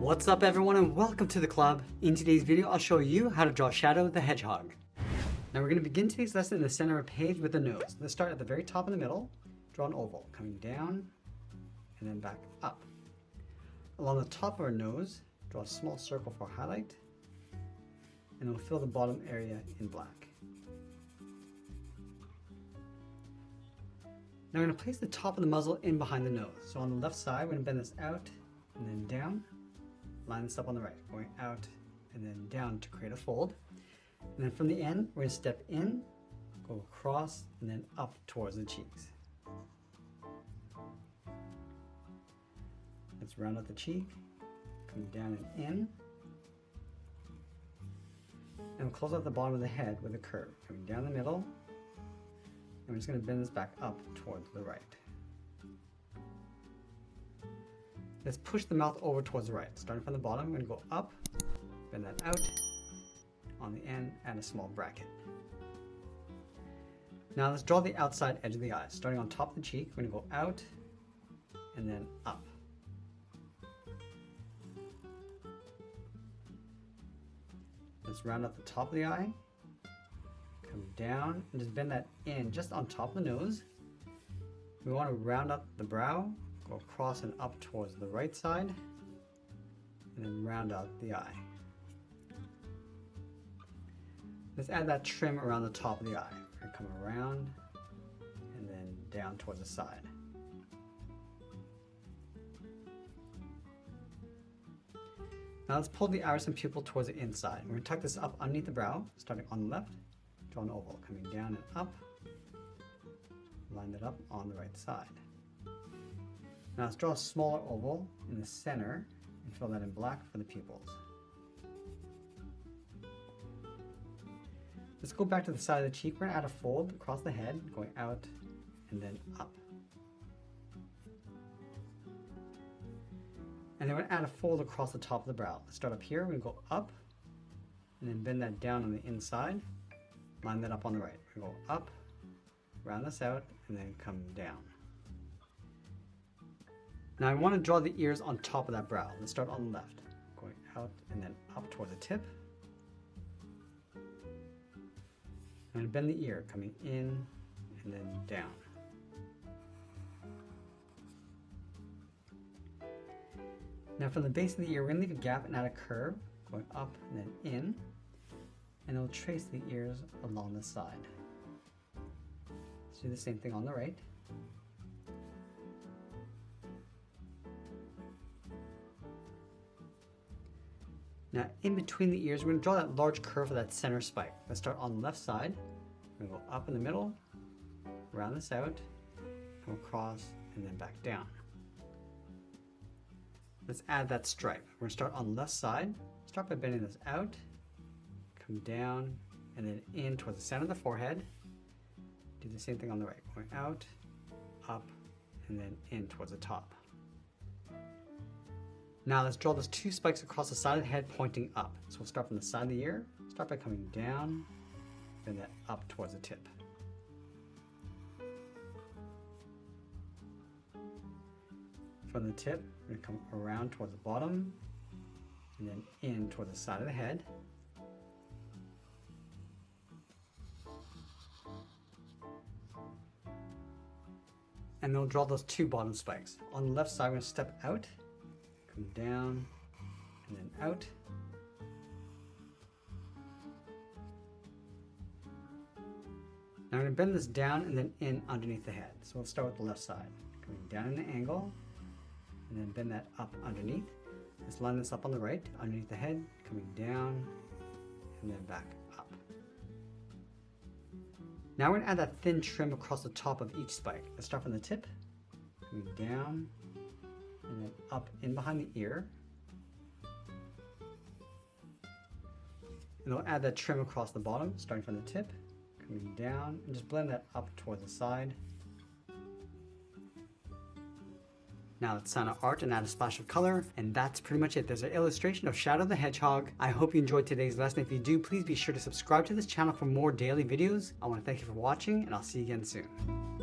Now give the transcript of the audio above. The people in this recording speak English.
What's up everyone and welcome to the club. In today's video I'll show you how to draw Shadow the Hedgehog. Now we're going to begin today's lesson in the center of the page with the nose. Let's start at the very top in the middle, draw an oval, coming down and then back up. Along the top of our nose, draw a small circle for highlight and we'll fill the bottom area in black. Now we're going to place the top of the muzzle in behind the nose. So on the left side we're going to bend this out and then down. Line this up on the right, going out and then down to create a fold. And then from the end, we're going to step in, go across, and then up towards the cheeks. Let's round out the cheek, come down and in. And we'll close out the bottom of the head with a curve, coming down the middle. And we're just going to bend this back up towards the right. Let's push the mouth over towards the right. Starting from the bottom, we're going to go up, bend that out. On the end, add a small bracket. Now let's draw the outside edge of the eye. Starting on top of the cheek, we're going to go out and then up. Let's round out the top of the eye. Come down and just bend that in just on top of the nose. We want to round up the brow. Go across and up towards the right side, and then round out the eye. Let's add that trim around the top of the eye. We're going to come around and then down towards the side. Now let's pull the iris and pupil towards the inside. We're going to tuck this up underneath the brow, starting on the left, draw an oval, coming down and up, line it up on the right side. Now let's draw a smaller oval in the center and fill that in black for the pupils. Let's go back to the side of the cheek. We're going to add a fold across the head, going out and then up. And then we're going to add a fold across the top of the brow. Let's start up here. We're going to go up and then bend that down on the inside. Line that up on the right. We're going to go up, round this out, and then come down. Now I want to draw the ears on top of that brow. Let's start on the left, going out and then up toward the tip. I'm going to bend the ear, coming in and then down. Now from the base of the ear, we're going to leave a gap and add a curve, going up and then in, and it'll trace the ears along the side. Let's do the same thing on the right. Now in between the ears, we're going to draw that large curve for that center spike. Let's start on the left side. We're going to go up in the middle, round this out, come across, and then back down. Let's add that stripe. We're going to start on the left side. Start by bending this out, come down, and then in towards the center of the forehead. Do the same thing on the right. Going out, up, and then in towards the top. Now let's draw those two spikes across the side of the head pointing up. So we'll start from the side of the ear, start by coming down, bend that up towards the tip. From the tip, we're going to come around towards the bottom, and then in toward the side of the head. And then we'll draw those two bottom spikes. On the left side, we're going to step out, come down and then out. Now I'm going to bend this down and then in underneath the head. So we'll start with the left side. Coming down in an angle and then bend that up underneath. Let's line this up on the right, underneath the head, coming down and then back up. Now we're going to add that thin trim across the top of each spike. Let's start from the tip, coming down and then up in behind the ear. And we'll add that trim across the bottom, starting from the tip, coming down, and just blend that up towards the side. Now let's sign our art and add a splash of color, and that's pretty much it. There's an illustration of Shadow the Hedgehog. I hope you enjoyed today's lesson. If you do, please be sure to subscribe to this channel for more daily videos. I want to thank you for watching, and I'll see you again soon.